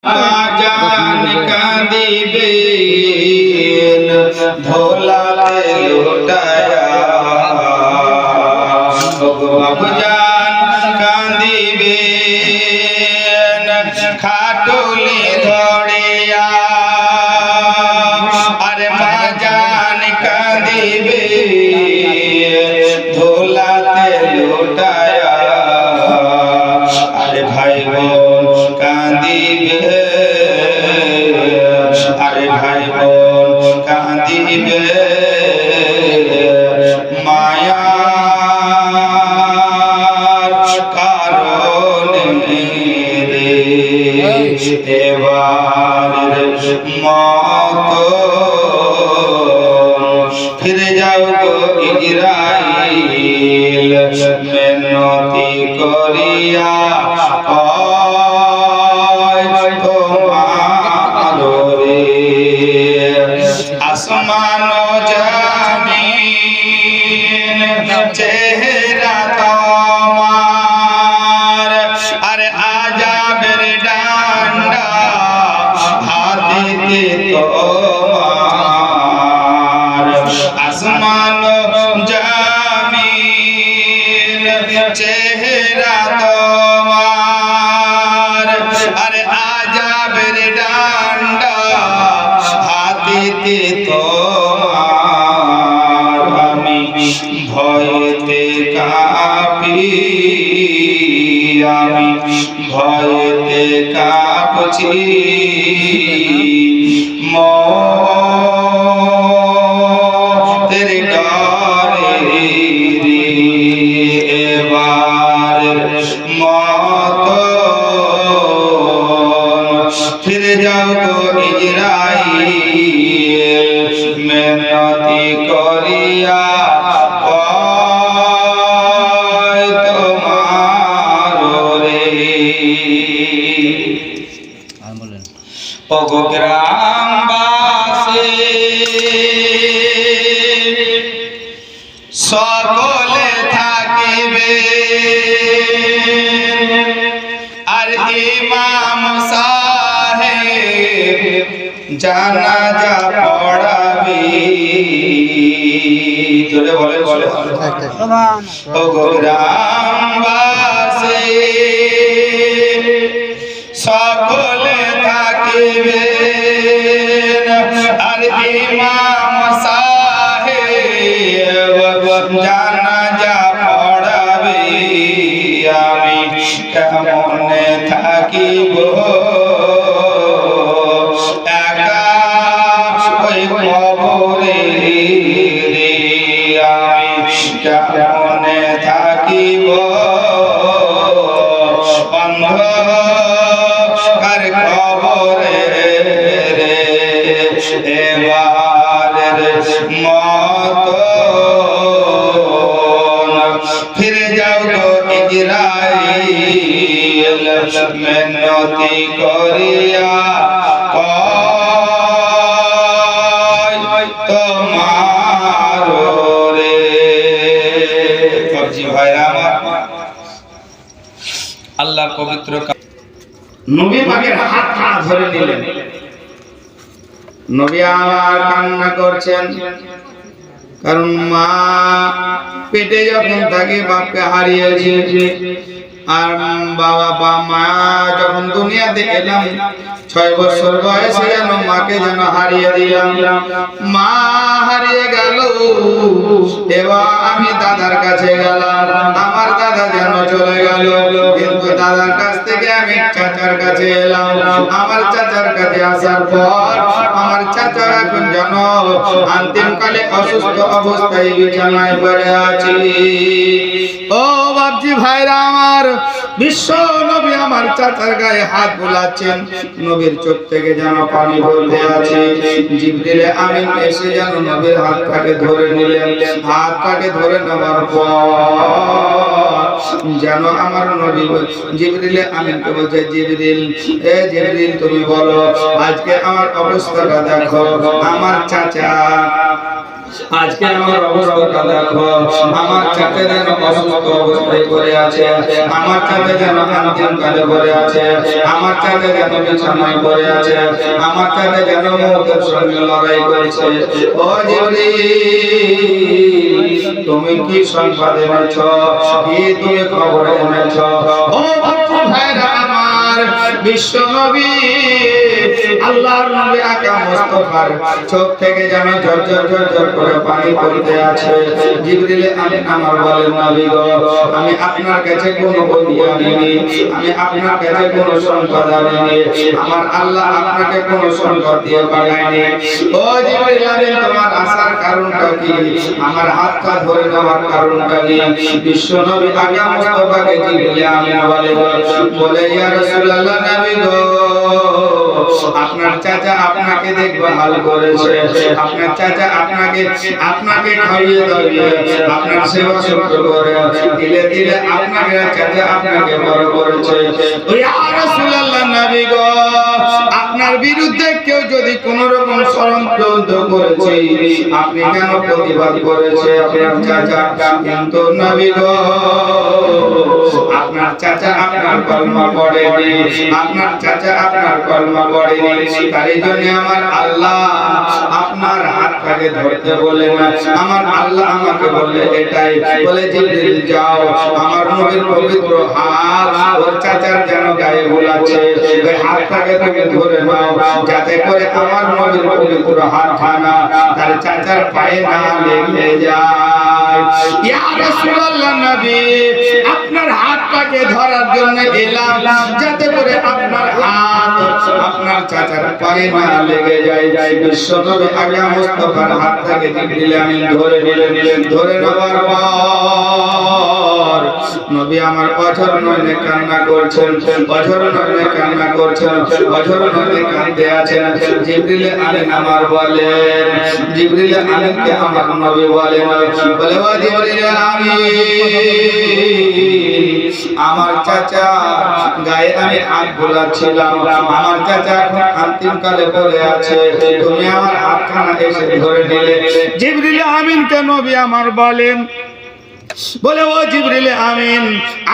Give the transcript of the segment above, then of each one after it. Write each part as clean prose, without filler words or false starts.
जान कांदिबे धोलाते लुटाया बाबू जान कांदिबे खाटुली धड़िया अरे माँ जान कांदिबे धोलाते लुटाया अरे भाई बोन कांदिबे अरे भाई बोन कांदिबे माया कारणे रे एबार मौत फिर जाओ इजराइल मेहनती करिया आसमान जमीन चेहरा तुम्हार अरे आजा मेरे डांडा हाथी तुम्हार आसमान जमीन चेहरा तुम्हार अरे आजा मेरे डांडा हाथी তোমার আমি ভয়তে কাঁপি আমি ভয়তে কাঁপছি মতের ডরে এবার মত ফিরে যাও গো ইজরাইল मेहनती करिया तुम्हारो रे ओगो ग्रामवासी सकले থাকিবে আর ইমাম সাহেব জানাজা পড়াবে জোরে বলে বলে ও গ্রামবাসী সকলে থাকিবে আর ইমাম সাহেব জানাজা পড়াবে আমি কেমনে থাকিব কবরে রে আমি কেমনে থাকিব অন্ধকার কবরে রে এবার মত ফিরে যাও গো ইজরাইল মেহনতি করিয়া আল্লাহর পবিত্র নবী পাকের হাত ধরে নিলেন নবী আবার কান্না করছেন কারণ মা পেটে যখন থাকে বাপকে হারিয়েছে আর বাবা মা যখন দুনিয়াতে এলাম 6 বছর বয়সে যেন মাকে যেন হারিয়ে দিলাম মা হারিয়ে গেল এবার আমি দাদার কাছে গেলাম আমার দাদা যেন চলে গেল কিন্তু দাদার কাছ থেকে আমি চাচার কাছে এলাম আমার চাচার কাছে আসার পর আমার চাচা এখন যেন অন্তিমকালে অসুস্থ অবস্থায় বিছানায় পড়ে আছে ও বাপজি ভাইরা আমার বিশ্ব নবী আমার চাচার গায়ে হাত বুলাচ্ছেন নবীর চোখ থেকে যেন পানি পড়তে আছে জিবরিল আমিন এসে যেন নবীর হাতটাকে ধরে নিলেন হাতটাকে ধরে নেওয়ার পর যেন আমার নবী জিবরিল আমিনকে বলছে জিবরিল এ জিবরিল তুমি বলো আজকে আমার অবস্থাটা দেখো আমার চাচা আজকে আমার অবস্থাটা দেখো, আমার চাচা যেন অসুস্থ অবস্থায় পড়ে আছে, আমার চাচা যেন অন্তিম কালে পড়ে আছে, আমার চাচা যেন বিছানায় পড়ে আছে, আমার চাচা যেন মৌতের সঙ্গে লড়াই করছে। ও জিবরিল, তুমি কি সংবাদ এনেছ? কি তুমি খবর এনেছ? ও ভাইরা আমার, বিশ্ব নবী আল্লাহর নবী আকা মুস্তাফার চোখ থেকে যেন ঝরঝর ঝরঝর করে পানি পড়তে আছে। জিবরিল আমিন আমার বলেন, নবী গো, আমি আপনার কাছে কোনো বই আনিনি, আমি আপনার কাছে কোনো সংবাদ আনিনি, আমার আল্লাহ আপনাকে কোনো সংবাদ দিয়ে পাঠায়নি। ও জিবরিল আমিন, তোমার আসার কারণটা কি? আমার হাতটা ধরে নেওয়ার কারণটা কি? বিশ্ব নবী আকা মুস্তাফাকে জিবরিল আমিন বলে, ইয়া রাসূলুল্লাহ, নবী গো, আপনার চাচা আপনাকে দেখভাল করেছে, আপনার চাচা আপনাকে খাইয়ে দাইয়ে আপনার সেবা শুশ্রূষা করে দিলে দিলে আপনাকে চাচা আপনাকে বড় করেছে। ইয়া রাসূলুল্লাহ, নবী গো, আপনার বিরুদ্ধে কেউ যদি কোন রকম ষড়যন্ত্র করেছে, আপনি কেন প্রতিবাদ করেছে আপনার চাচা? কিন্তু নবী গো, আপনার চাচা আপনার কলমা পড়েনি, আপনার চাচা আপনার কলমা পড়েনি, তাই জন্য আমার আল্লাহ আপনার হাতটাকে ধরতে বলে না, আমার আল্লাহ আমাকে বলে এটাই, বলে জিবরিল যাও, আমার নবীর পবিত্র হাত ওর চাচার যেন গায়ে বোলাচ্ছে, ওই হাতটাকে তুমি ধরে নাও, যাতে করে আমার নবীর পবিত্র হাতখানা তার চাচার পায়ে না লেগে যায়। ইয়া রাসূলুল্লাহ, নবী আপনার হাতটাকে ধরার জন্য এলাম, যাতে করে আপনার হাত আপনার চাচার পায়ে না লেগে যায়। বিশ্ব নবী আকা মুস্তাফার হাতটাকে জিবরিল আমিন ধরে নিলেন। ধরে নেওয়ার পর নবী আমার অঝর নয়নে কান্না করছেন, অঝর নয়নে কান্না করছেন, অঝর নয়নে কাঁদতে আছেন। জিবরিল আমিন আমার বলেন, জিবরিল আমিনকে আমার নবী বলেন, বলে ও জিবরিল আমিন, আমার চাচা গায়ে আমি হাত বোলাচ্ছিলাম, আমার চাচা এখন অন্তিম কালে পড়ে আছে, তুমি আমার হাতখানা এসে ধরে নিলে। জিবরিল আমিনকে নবী আমার বলেন, বলে ও জিবরিল আমিন,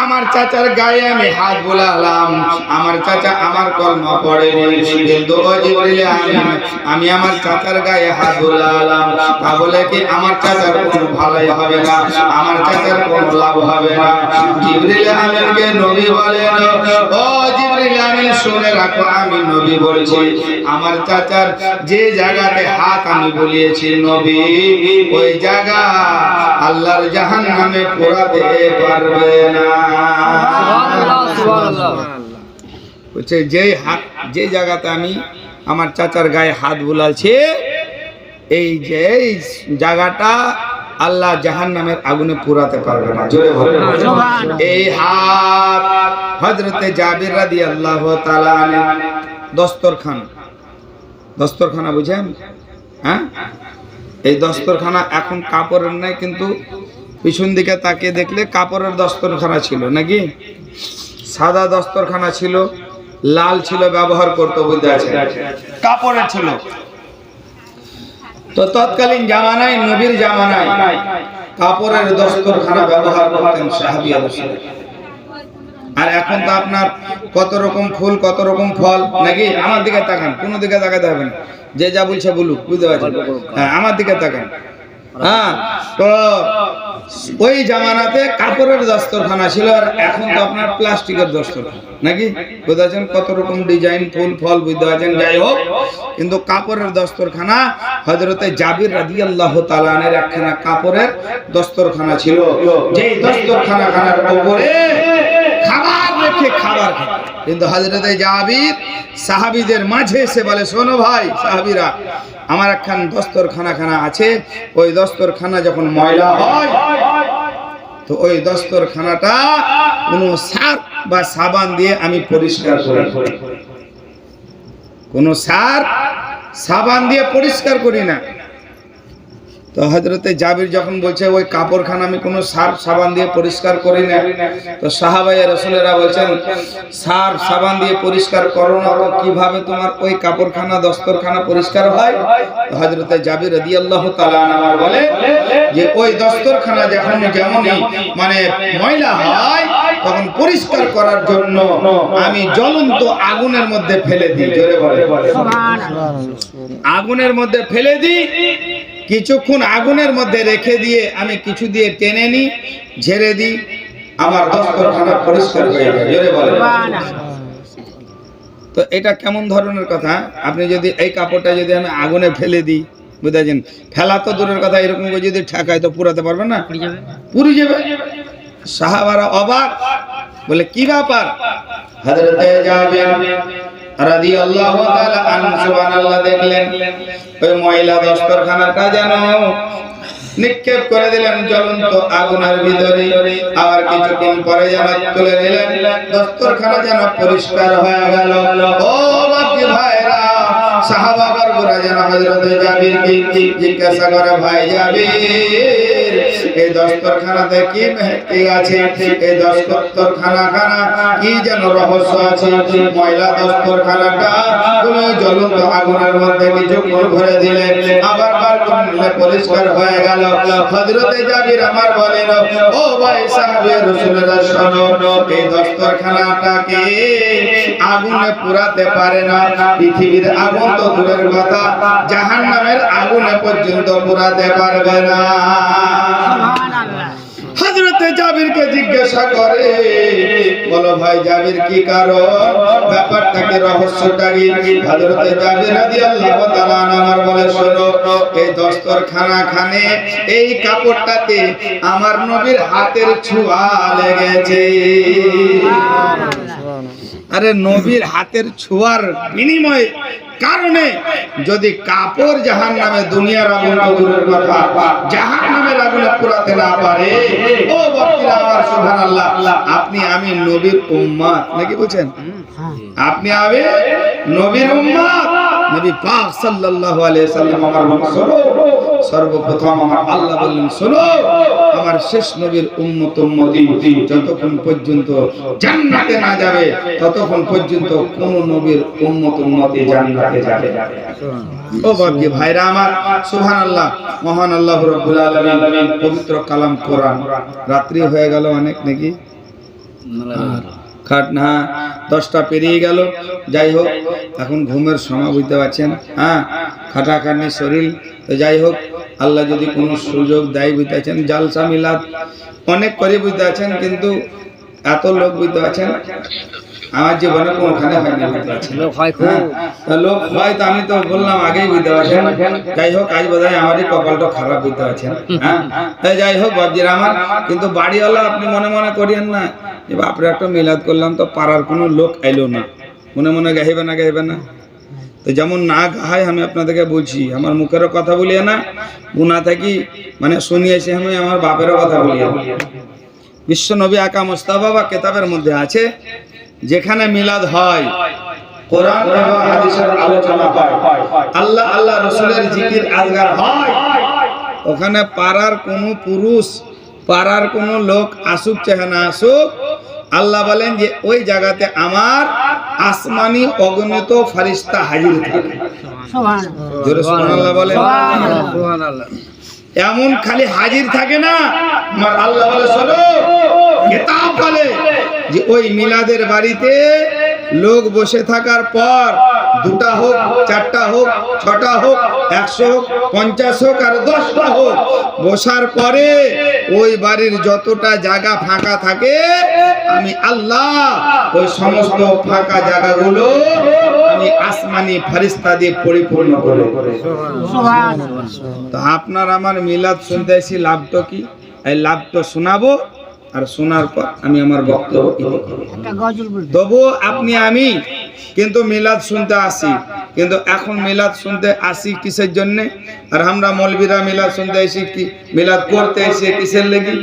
আমার চাচার গায়ে আমি হাত বোলালাম, আমার চাচা আমার কলমা পড়েনি, কিন্তু ও জিবরিল আমিন, আমি আমার চাচার গায়ে হাত বোলালাম, তা বলে কি আমার চাচার কোনো ভালোই হবে না, আমার চাচার কোনো লাভ হবে না? জিবরিল আমিনকে নবী বলেন, ও জিবরিল আমিন, শুনে রাখো, আমি নবী বলছি, আমার চাচার যে জায়গাতে হাত আমি বলিয়েছি নবী, ওই জায়গা আল্লাহর জাহান্নামে পোড়াতে পারবে না। বলছে যে জায়গাতে আমি আমার চাচার গায়ে হাত বুলাচ্ছি, এই যে জায়গাটা আল্লাহ জাহান্নামের আগুনে পুরাতে পারবে না। জোরে বলেন। এই হাত হযরতে জাবির রাদিয়াল্লাহু তাআলা আনহু দস্তরখানা বুঝেন? হ্যাঁ, এই দস্তরখানা এখন কাপড়ের নাই, কিন্তু পিছন দিকে তাকিয়ে দেখলে কাপড়ের দস্তরখানা ছিল নাকি? সাদা দস্তরখানা ছিল, লাল ছিল, ব্যবহার করতে বুঝতে আছে, কাপড়ের ছিল। তো তৎকালীন জামানায়, নবীর জামানায় কাপড়ের দস্তরখানা ব্যবহার করতেন সাহাবীরা। আর এখন তো আপনার কত রকম ফুল, কত রকম ফল নাকি? আমার দিকে তাকান, কোন দিকে তাকাতে হবে না, যে যা বলছে বলুক, বুঝতে পারছেন? হ্যাঁ, আমার দিকে তাকান। হ্যাঁ, তো ওই জামানাতে কাপড়ের দস্তরখানা ছিল, আর এখন তো আপনার প্লাস্টিকের দস্তরখানা নাকি? বুঝতে পারছেন? কত রকম ডিজাইন, ফুল ফল, বুঝতে পারছেন? যাই হোক, কিন্তু কাপড়ের দস্তরখানা হযরতে জাবির রাদিয়াল্লাহু তাআলা আনহুর একখানা কাপড়ের দস্তরখানা ছিল, যেই দস্তরখানার উপরে খাবার রেখে খাবার খেত। কিন্তু হযরতে জাবির সাহাবীদের মাঝে এসে বলে, শোনো ভাই সাহাবীরা, আমার একখান দস্তরখানা আছে, ওই দস্তরখানা যখন ময়লা হয়, তো ওই দস্তরখানাটা কোনো সার্ফ বা সাবান দিয়ে আমি পরিষ্কার করি, কোনো সার্ফ সাবান দিয়ে পরিষ্কার করি না। তো হযরতে জাবির যখন বলছে ওই কাপড়খানা আমি কোনো সার্ফ সাবান দিয়ে পরিষ্কার করি না, তো সাহাবায়ে রাসূলেরা বলছেন সার্ফ সাবান দিয়ে পরিষ্কার করো না তো কিভাবে তোমার ওই কাপড়খানা দস্তরখানা পরিষ্কার হয়? তো হযরতে জাবির রাদিয়াল্লাহু তাআলা আনহু বলে যে ওই দস্তরখানা যখন যেমনই মানে ময়লা হয় তখন পরিষ্কার করার জন্য আমি জ্বলন্ত আগুনের মধ্যে ফেলে দিই। জোরে বলে সুবহানাল্লাহ। আগুনের মধ্যে ফেলে দিই, কিছুক্ষণ আগুনের মধ্যে রেখে দিয়ে আমি কিছু দিয়ে টেনে নিই, ঝেড়ে দিই, আমার দস্তরখানা পরিষ্কার হয়ে যায়। জোরে বলে। তো এটা কেমন ধরনের কথা? আপনি যদি এই কাপড়টা যদি আমি আগুনে ফেলে দিই, বুঝেছেন, ফেলা তো দূরের কথা, এরকম করে যদি ঠেকায় তো পুরাতে পারবে না, পুড়ে যাবে। সাহাবারা অবাক, বলে কি ব্যাপার? হযরতে জাবির রাদিয়াল্লাহু তাআলা আনহু সুবহানাল্লাহ দেখলেন ওই ময়লা দস্তরখানাটা যেন নিক্ষেপ করে দিলেন জ্বলন্ত আগুনের ভিতরে, আবার কিছুক্ষণ পরে যেন তুলে নিলেন, দস্তরখানা যেন পরিষ্কার হয়ে গেল। ও বাকি ভাইরা, সাহাবাগণরা যেন হযরতে জাবিরকে জিজ্ঞাসা করে, ভাই জাবির, এই দস্তরখানাতে কি মেহেদি আছে? এই দস্তরখানা কি যেন রহস্য আছে? ময়লা দস্তরখানাটা তুমি জ্বলন্ত আগুনের মধ্যে কিছুক্ষণ ভরে দিলে, আবার বার করলে পরিষ্কার হয়ে গেল। হযরতে জাবির আমার বলেন, ও ভাই সাহাবে রাসূলুল্লাহ, শোনো, এই দস্তরখানাটাকে আগুনে পুরাতে পারে না। পৃথিবীর আগুন তো দূরের কথা, জাহান্নামের আগুনে পর্যন্ত পুরাতে পারবে না। হযরতে জাবিরকে জিজ্ঞাসা করে, বলো ভাই জাবির কি কারণ, ব্যাপারটা কি, রহস্যটা কি? হযরতে জাবির রাদিয়াল্লাহু তাআলা আমার বলে, শোনো, এই দস্তরখানাখানে এই কাপড়টাতে আমার নবীর হাতের ছোঁয়া লেগেছে। আরে নবীর হাতের ছোঁয়ার বিনিময়ে কারণে যদি কাপড় জাহান্নামে, দুনিয়ার আগুন তো দূরের কথা, জাহান্নামের আগুনে পুরাতে না পারে, ও ভক্তরা আমার সুবহানাল্লাহ, আপনি আমি নবীর উম্মত নাকি বলছেন? আপনি আমি নবীর উম্মত, নবী পাক সাল্লাল্লাহু আলাইহি সাল্লাম আমার শোনো, সর্বপ্রথম আমার আল্লাহ বললেন, শোনো, আমার শেষ নবীর উম্মত উম্মতি যতক্ষণ পর্যন্ত জান্নাতে না যাবে ততক্ষণ পর্যন্ত কোন নবীর উম্মত উম্মতি জান্নাতে যাবে। ও বাকি ভাইরা আমার, সুবহানাল্লাহ, মহান আল্লাহ রাব্বুল আলামিন পবিত্র কালাম কোরআন। রাত্রি হয়ে গেল অনেক নাকি, খাট না 10টা পেরিয়ে গেল। যাই হোক, এখন ঘুমের সময়, বুঝতে পারছেন, হ্যাঁ, খাটাখাটনি শরীর। তো যাই হোক, আল্লাহ যদি কোনো সুযোগ দেয়, বুঝতে পারছেন, জালসা মিলাদ অনেক করে, বুঝতে পারছেন, কিন্তু এত লোক, বুঝতে পারছেন, আমার জীবনে কোনখানে হয়নি, বুঝতে পারছেন, লোক হয় তো আমি তো বললাম আগেই, বুঝতে পারছেন। যাই হোক, আজ বোধহয় আমারই কপালটা খারাপ, বুঝতে পারছেন, হ্যাঁ। যাই হোক বাবজির আমার, কিন্তু বাড়িওয়ালা আপনি মনে মনে করিয়েন না যে বাপরে একটা মিলাদ করলাম তো পাড়ার কোনো লোক এলো না, মনে মনে গাইবে না। তো যেমন না গায়, আমি আপনাদেরকে বলছি, আমার মুখেরও কথা বলিয়ে না, গুনা থাকি মানে শুনিয়েছি, আমি আমার বাপেরও কথা বলিয়ে না। বিশ্ব নবী আকা মুস্তাফা বা কেতাবের মধ্যে আছে, যেখানে মিলাদ হয়, কোরআন এবং হাদিসের আলোচনা হয়, আল্লাহ আল্লাহ রাসূলের জিকির আজগার হয়, ওখানে পাড়ার কোনো পুরুষ, পাড়ার কোনো লোক আসুক চাহে না আসুক, আল্লাহ বলেন যে ওই জায়গাতে আমার আসমানি অগণিত ফেরেশতা হাজির থাকে। সুবহানাল্লাহ, জোরে সুবহানাল্লাহ বলেন। সুবহানাল্লাহ। এমন খালি হাজির থাকে না, আমার আল্লাহ বলে, শোনো, কিতাব বলে যে ওই মিলাদের বাড়িতে লোক বসে থাকার পর, 2টা হোক, 4টা হোক, 6টা হোক, 100 হোক, 50 হোক আর 10টা হোক, বসার পরে ওই বাড়ির যতটা জায়গা ফাঁকা থাকে, আমি আল্লাহ ওই সমস্ত ফাঁকা জায়গাগুলো আমি আসমানি ফেরেশতা দিয়ে পরিপূর্ণ করে। তো আপনার আমার মিলাদ শুনতে এসে লাভটা কি? এই লাভটা শোনাবো, আর শোনার পর আমি আমার বক্তব্য তবু আপনি আমি কিন্তু মিলাদ শুনতে আসি, কিন্তু এখন মিলাদ শুনতে আসি কিসের জন্য? আর আমরা মৌলবীরা মিলাদ শুনতে এসে কি, মিলাদ করতে এসে কিসের লেগে?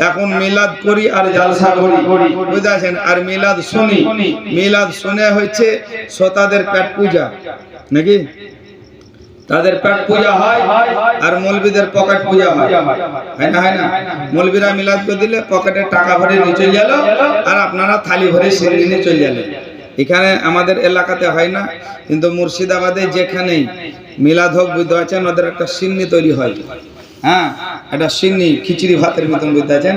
এখন মিলাদ করি আর জালসা করি, বুঝেছেন, আর মিলাদ শুনি। মিলাদ শুনে হচ্ছে শ্রোতাদের পেট পূজা নাকি? তাদের পেট পূজা হয় আর মৌলবীদের পকেট পূজা হয়, হয় না? মৌলবীরা মিলাদ করে দিলে পকেটে টাকা ভরে নিয়ে চলে গেল, আর আপনারা থালি ভরে সিন্নি নিয়ে চলে গেলেন। এখানে আমাদের এলাকাতে হয় না, কিন্তু মুর্শিদাবাদে যেখানেই মিলাদ হোক বুঝতে পারছেন, ওদের একটা সিন্নি তৈরি হয়। হ্যাঁ, এটা সিন্নি খিচুড়ি ভাতের মতন বুঝতে পারছেন।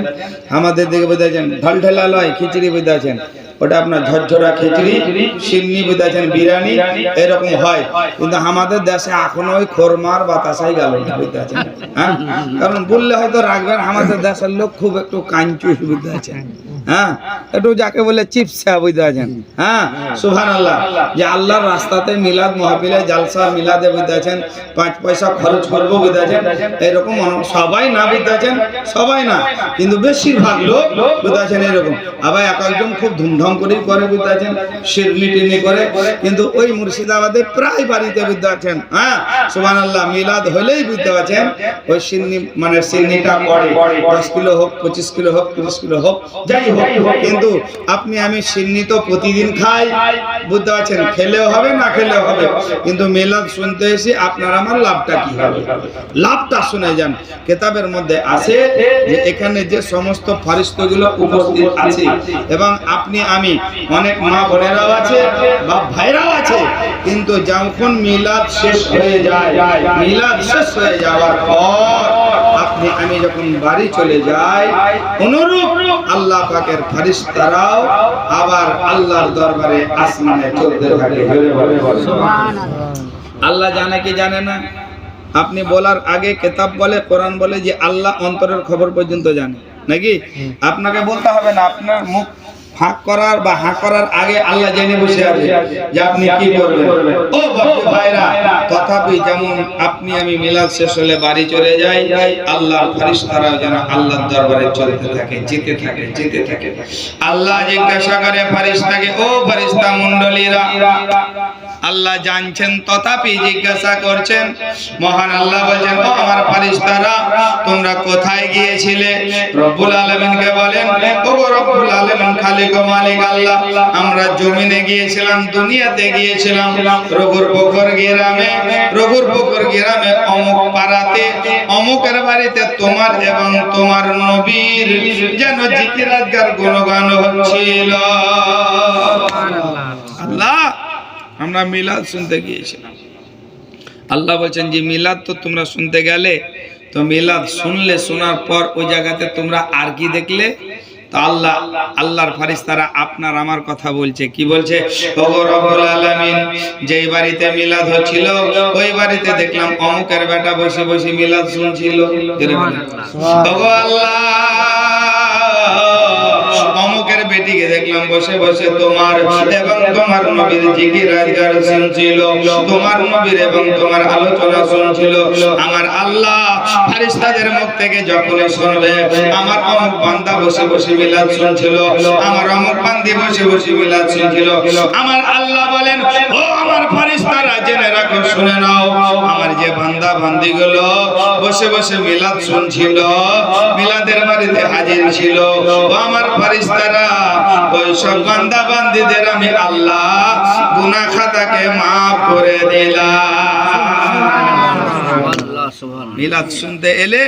আমাদের দিকে বুঝতে পারছেন ঢল ঢেলা লয় খিচুড়ি বুঝতে পারছেন, ওটা আপনার ঝরঝরা খিচুড়ি, সিন্নি বুঝতে পারছেন, বিরিয়ানি এরকম হয়। কিন্তু আমাদের দেশে এখনো ওই খোরমার বাতাসাই গেল না বুঝতে পারছেন। হ্যাঁ, কারণ বললে হয়তো রাখবেন, আমাদের দেশের লোক খুব একটু কাঞ্চুস বুঝতে পারছেন। হ্যাঁ, একটু যাকে বলে চিপসা বুঝতে পারছেন। হ্যাঁ, সুবহানাল্লাহ, যে আল্লাহর রাস্তাতে মিলাদ মাহফিলে জালসা মিলাদে বুঝতে পারছেন 5 পয়সা খরচ করবো বুঝতে পারছেন, এরকম সবাই না বুঝতে পারছেন, সবাই না কিন্তু বেশিরভাগ লোক বুঝতে পারছেন এরকম। আবার এক একজন খুব ধুমধাম করেই করে বুঝতে পারছেন, শিরনি টিনি করে। কিন্তু ওই মুর্শিদাবাদে প্রায় বাড়িতে বুঝতে পারছেন, হ্যাঁ সুবহানাল্লাহ, মিলাদ হলেই বুঝতে পারছেন ওই সিন্নি মানে সিন্নিটা পড়ে, 10 কিলো হোক, 25 কিলো হোক, 30 কিলো হোক, যাই হোক। কিন্তু আপনি আমি সিন্নি তো প্রতিদিন খাই বুঝতে পারছেন, খেলেও হবে না খেলেও হবে, কিন্তু মিলাদ শুনতে এসে আপনার আমার লাভটা কি হবে? লাভটা শুনে যান। কিতাবের মধ্যে আছে যে এখানে যে সমস্ত ফেরেশতাগুলো উপস্থিত আছে, এবং আপনি আমি অনেক মা বোনেরাও আছে বা ভাইরাও আছে, কিন্তু যখন মিলাদ শেষ হয়ে যায়, মিলাদ শেষ হয়ে যাওয়ার পর আপনি আমি যখন বাড়ি চলে যাই, অনুরূপ আল্লাহ পাকের ফেরেশতারাও আবার আল্লাহর দরবারে আসমানে চলতে থাকে। আল্লাহ জানে কি জানে না? আপনি বলার আগে কিতাব বলে, কোরআন বলে যে আল্লাহ অন্তরের খবর পর্যন্ত জানে, নাকি? আপনাকে বলতে হবে না, আপনার মুখ ফাঁক করার বা হাঁ করার আগে আল্লাহ জেনে বসে আছে যে আপনি কি করবেন। ও বাপু ভাইরা, তথাপি যেমন আপনি আমি মিলাদ শেষ হলে বাড়ি চলে যাই, আল্লাহর ফেরেশতারাও যেন আল্লাহর দরবারে চলতে থাকে, যেতে থাকে, যেতে থাকে। আল্লাহ জিজ্ঞাসা করে ফেরেশতাকে, ও ফেরেশতা মণ্ডলীরা, আল্লাহ জানছেন তথাপি জিজ্ঞাসা করছেন। মহান আল্লাহ বলেন, ও আমার ফেরেশতারা, তোমরা কোথায় গিয়েছিলে? রব্বুল আলামিনকে বলেন, ও রব্বুল আলামিন, খালিক ও মালিক আল্লাহ, আমরা জমিনে গিয়েছিলাম, দুনিয়াতে গিয়েছিলাম, রঘুরপুকুর গ্রামে, রঘুরপুকুর গ্রামে অমুক পাড়াতে, অমুকের বাড়িতে তোমার এবং তোমার নবীর যেন জিকির আজকার গুণগান হচ্ছিল। আল্লাহ, আমরা মিলাদ শুনতে গিয়েছিলাম। আল্লাহ বলছেন যে মিলাদ তো তোমরা শুনতে গেলে, তো মিলাদ শুনলে, শোনার পর ওই জায়গাতে তোমরা আর কি দেখলে? তো আল্লাহর ফেরেশতারা আপনার আমার কথা বলছে, কি বলছে? ওগো রব্বুল আলামিন, যেই বাড়িতে মিলাদ হচ্ছিল ওই বাড়িতে দেখলাম অমুকের বেটা বসে বসে মিলাদ শুনছিল। ওগো আল্লাহ, অমুকের বেটিকে দেখলাম বসে বসে তোমার এবং তোমার নবীর জিকির আজকার শুনছিল, তোমার নবীর এবং তোমার আলোচনা শুনছিল। আমার আল্লাহ ফেরেশতাদের মুখ থেকে যখনই শুনবে আমার অমুক বান্দা বসে বসে মিলাদ শুনছিল, আমার অমুক বান্দি বসে বসে মিলাদ শুনছিল, আমার আল্লাহ বলেন, ও আমার ফেরেশতারা, জেনে রাখো, শুনে নাও, আমার যে বান্দা বান্দিগুলো বসে বসে মিলাদ শুনছিল, মিলাদের বাড়িতে হাজির ছিল, ও আমার ফেরেশতারা, ওই সব বান্দা বান্দীদের আমি আল্লাহ গুনাহ খাতাকে মাফ করে দিলাম। মিলাদ শুনতে এলে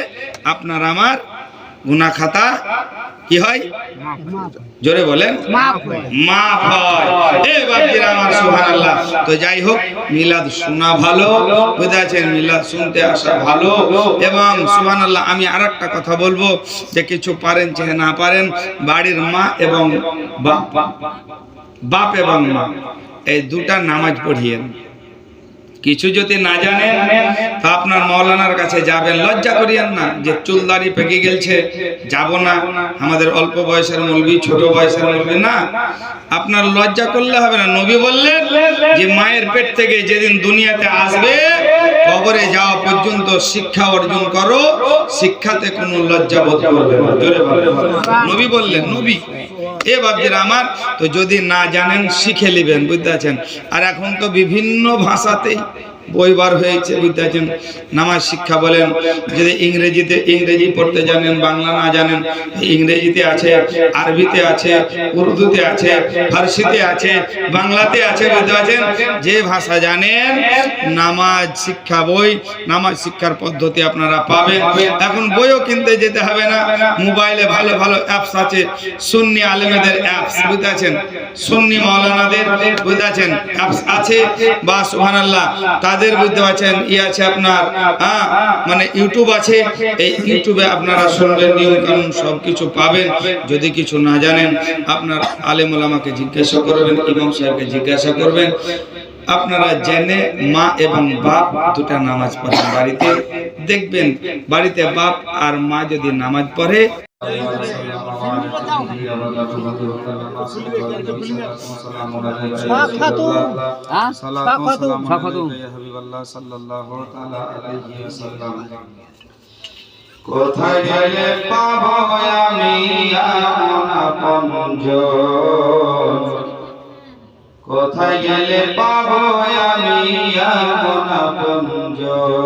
আপনার আমার গুনাহ খাতা কি হয়? জোরে বলেন, মাফ হয়। এই বাপজিরা আমার, সুবহানাল্লাহ। তো যাই হোক, মিলাদ শোনা ভালো, বুঝেছেন, মিলাদ শুনতে আসা ভালো। এবং সুবহানাল্লাহ, আমি আরেকটা কথা বলবো, যে কিছু পারেন চাহে না পারেন, বাড়ির মা এবং বাপ এবং মা এই দুটা নামাজ পড়িয়েন। কিছু যদি না জানেন তা আপনার মাওলানার কাছে যাবেন, লজ্জা করিয়েন না যে চুল দাড়ি পেকে গেছে, যাব না, আমাদের অল্প বয়সের মৌলবি, ছোট বয়সের মৌলবি না। আপনার লজ্জা করলে হবে না। নবী বললেন যে মায়ের পেট থেকে যেদিন দুনিয়াতে আসবে, কবরে যাওয়া পর্যন্ত শিক্ষা অর্জন করো, শিক্ষাতে কোনো লজ্জা বোধ করবে না। জোরে বলেন, নবী বললেন, নবী। এ বাপজিরা আমার, তো যদি না জানেন শিখে নেবেন, বুঝতে পারছেন। আর এখন তো বিভিন্ন ভাষাতেই বই বার হয়েছে, বুঝতে পারছেন। নামাজ শিক্ষা বলেন, যদি ইংরেজি পড়তে জানেন, বাংলা না জানেন, ইংরেজিতে আছে, আরবিতে আছে, উর্দুতে আছে, ফার্সিতে আছে, বাংলাতে আছে, বুঝতে পারছেন। যে ভাষা জানেন, নামাজ শিক্ষা বই, নামাজ শিক্ষার পদ্ধতি আপনারা পাবেন। এখন বইও কিনতে যেতে হবে না, মোবাইলে ভালো ভালো অ্যাপস আছে, সুন্নি আলেমেদের অ্যাপস, বুঝতে পারছেন, সুন্নি মাওলানাদের, বুঝতে পারছেন, অ্যাপস আছে, বা সুবহানাল্লাহ তাদের, বুঝতে পারছেন, আছে আপনার, মানে ইউটিউব আছে, এই ইউটিউবে আপনারা শুনবেন, নিয়ম কানুন সব কিছু পাবেন। যদি কিছু না জানেন, আপনার আলেম ওলামাকে জিজ্ঞাসা করবেন, ইমাম সাহেবকে জিজ্ঞাসা করবেন। আপনারা জেনে মা এবং বাপ দুটা নামাজ পড়েন বাড়িতে, দেখবেন বাড়িতে বাপ আর মা যদি নামাজ পড়ে, কোথায় গেলে পাবো আমি এমন আপনজন, কোথায় গেলে পাবো আমি এমন আপনজন,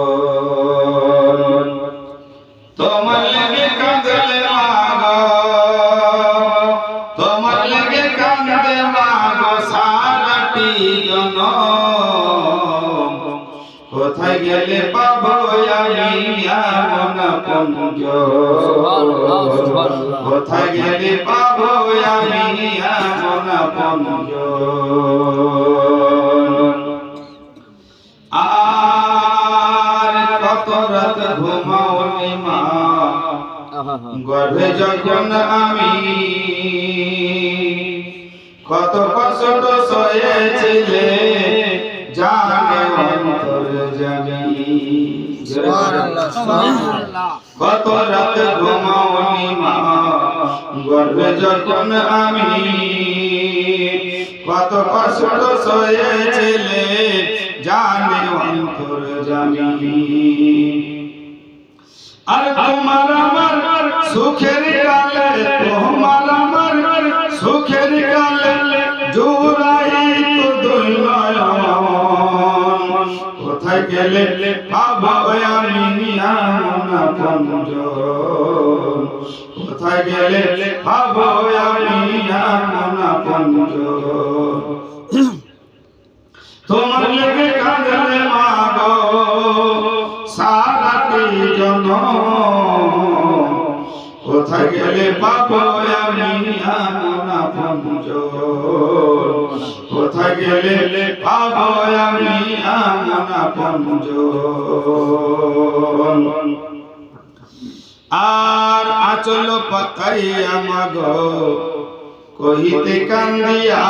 তোমার লেগে কাঁদলে মাগো, তোমার লেগে কাঁদে মাগো সারাটি জনম, কোথায় গেলে পাবো আমি এমন আপনজন, কোথায় গেলে পাবো আমি এমন আপনজন। আর কত রাত ঘুমাওনি মা, গর্ভে যখন আমি, কত কষ্ট সয়েছিলে জানে অন্তর জানি, কত রাত ঘুমাওনি মা, গর্ভে যখন আমি, কত কষ্ট সয়েছিলে জানে অন্তর জানি। আর তোমার আমার সুখের কালে, তোমার আমার সুখের কালে জোড়াই তো দুই নয়ন, কোথায় গেলে পাবো আমি এমন আপনজন, কোথায় গেলে পাবো আমি এমন আপনজন, তোমার লেগে কাঁদলে মাগো সারাটি জনম, কোথায় গেলে পাবো আমি এমন আপনজন, কোথায় গেলে পাবো আমি এমন আপনজন। আর আচল পাতাইয়া মাগো কহিতে কান্দিয়া,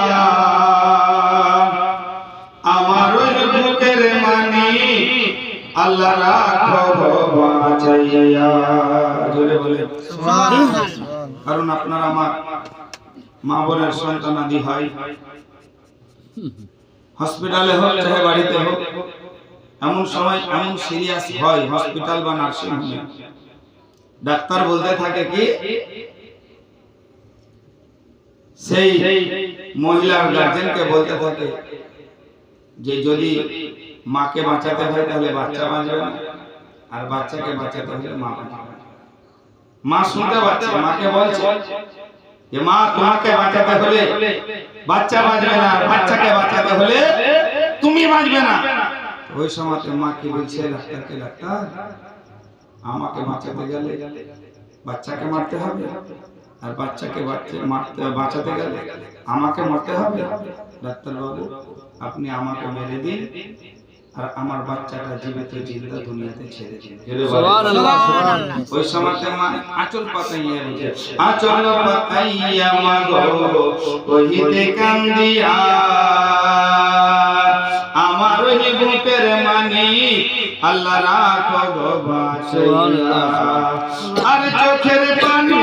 আমার ওই বুকের মানি আল্লাহ রাখো বাঁচাইয়া, জোরে বলে। কারণ আপনার আমার মা বোনের সন্তানাদি হয়, হসপিটালে হোক চাহে বাড়িতে হোক, এমন সময় এমন সিরিয়াস হয় হসপিটাল বা নার্সিং হোমে, ডাক্তার বলতে থাকে কি, সেই মহিলার গার্জেনকে বলতে থাকে যে যদি মাকে বাঁচাতে হয় তাহলে বাচ্চা বাঁচবে না, আর বাচ্চাকে বাঁচাতে হলে মা বাঁচবে। মা শুনতে পাচ্ছে, মাকে বলছে যে মা তোমাকে বাঁচাতে হলে বাচ্চা বাঁচবে না, বাচ্চাকে বাঁচাতে হলে তুমি বাঁচবে না। ওই সময় মা কি বলছে ডাক্তারকে, ডাক্তার আমাকে বাঁচাতে গেলে বাচ্চাকে মারতে হবে, আর বাচ্চাকে বাঁচাতে গেলে আমাকে মরতে হবে। ডাক্তার বাবু আপনি আমাকে মেরে দিন, আর আমার বাচ্চাটা জীবিত জিন্দা দুনিয়াতে ছেড়ে দিন। ওই সময় মা আঁচল পাতাইয়া বলছে, আঁচল পাতাইয়া মাগো কহিতে কান্দিয়া, আমার ওই বুকের মানি আল্লাহ রাখো গো বাঁচাইয়া। আর চোখের পানি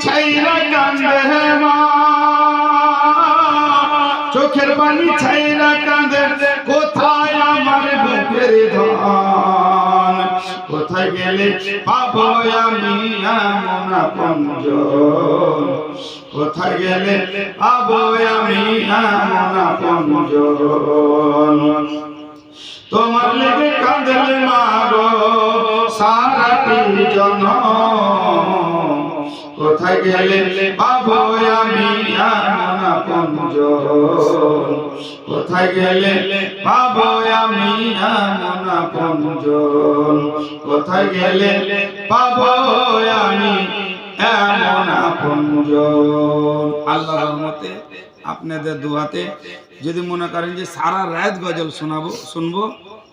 ছাইরা কান্দে মা, চোখের পানি ছাইরা কান্দে, কোথায় আমার বুকের ধন, কোথায় গেলে পাবো আমি এমন আপনজন, কোথায় গেলে পাবো আমি এমন আপনজন, তোমার লেগে কোথায় গেলে পাবো আমি এমন আপনজন কোথায় গেলে পাবো আমি এমন আপনজন কোথায় গেলে পাবো আমি এমন আপনজন আল্লাহর রহমতে আপনাদের দোয়াতে যদি মনে করেন যে সারা রাত গজল শুনবো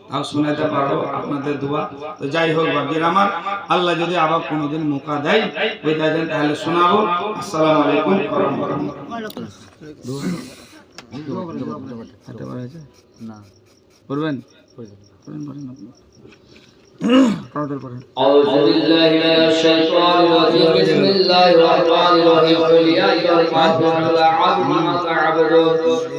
তাও শোনাতে পারবো আপনাদের দোয়া তো যাই হোক বাকির আমার আল্লাহ যদি আবার কোনোদিন মৌকা দেয় ওই দাঁড়েন তাহলে শোনাবো আসসালামু আলাইকুম ওয়া রাহমাতুল্লাহ না করবেন أعوذ بالله من الشيطان الرجيم بسم الله الرحمن الرحيم قل يا أيها الكافرون لا أعبد ما تعبدون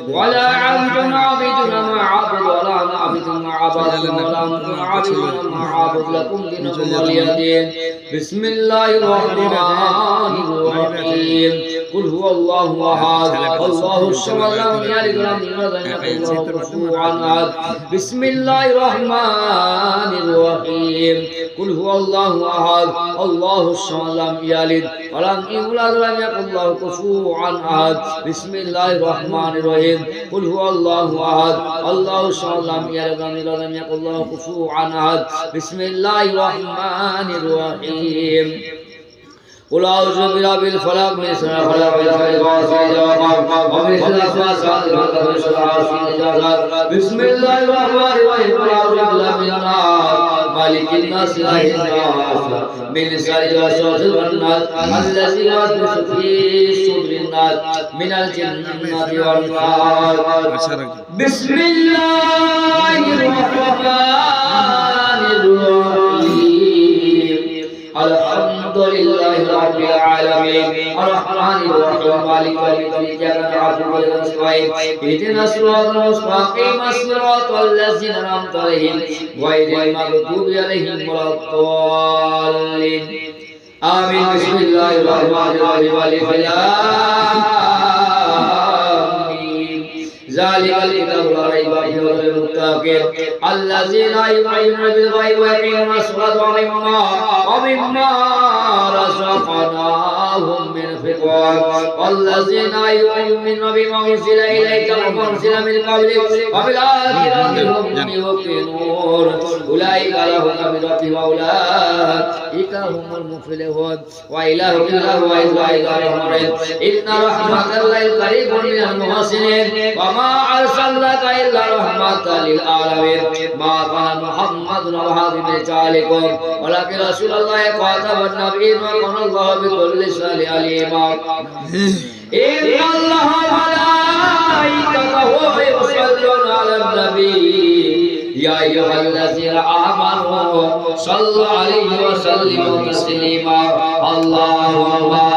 ولا أنتم عابدون ما أعبد ولا أنا عابد ما عبدتم ولا أنتم عابدون ما أعبد لكم دينكم ولي دين بسم الله الرحمن الرحيم قل هو الله أحد الله الصمد لم يلد ولم يولد ولم يكن له كفوا أحد بسم الله الرحمن الرحيم قل هو الله أحد الله الصمد لم يلد ولم يولد ولم يكن له كفوا أحد بسم الله الرحمن الرحيم قل هو الله أحد الله الصمد لم يلد ولم يولد ولم يكن له كفوا أحد بسم الله الرحمن الرحيم قل أعوذ برب الفلق من شر ما خلق ومن شر الوسواس بسم الله الرحمن الرحيم قل أعوذ برب الناس مالك الناس إله الناس من شر الوسواس الخناس الذي يوسوس في صدور الناس من الجنة والناس بسم الله الرحمن الرحيم الحمد لله رب العالمين الرحمن الرحيم مالك يوم الدين إياك نعبد وإياك نستعين اهدنا الصراط المستقيم صراط الذين أنعمت عليهم غير المغضوب عليهم ولا الضالين آمين بسم الله الرحمن الرحيم ألف لام ذلك الكتاب لا ريب فيه هدى للمتقين الذين يؤمنون بالغيب ويقيمون الصلاة ومما رزقناهم ينفقون والذين يؤمنون بما أنزل إليك وما أنزل من قبلك وبالآخرة هم يوقنون أولئك لهم من ربهم وأولئك هم المفلحون وإله إلا هو إن رحمة الله قريب من المحسنين وما أرسلناك إلا رحمة للعالمين ما كان محمد وهذا من رجالكم ولكن رسول الله خاتم النبيين وكان الله بكل شيء عليما إن الله وملائكته يصلون على النبي يا أيها الذين آمنوا صلوا عليه وسلموا تسليما اللهم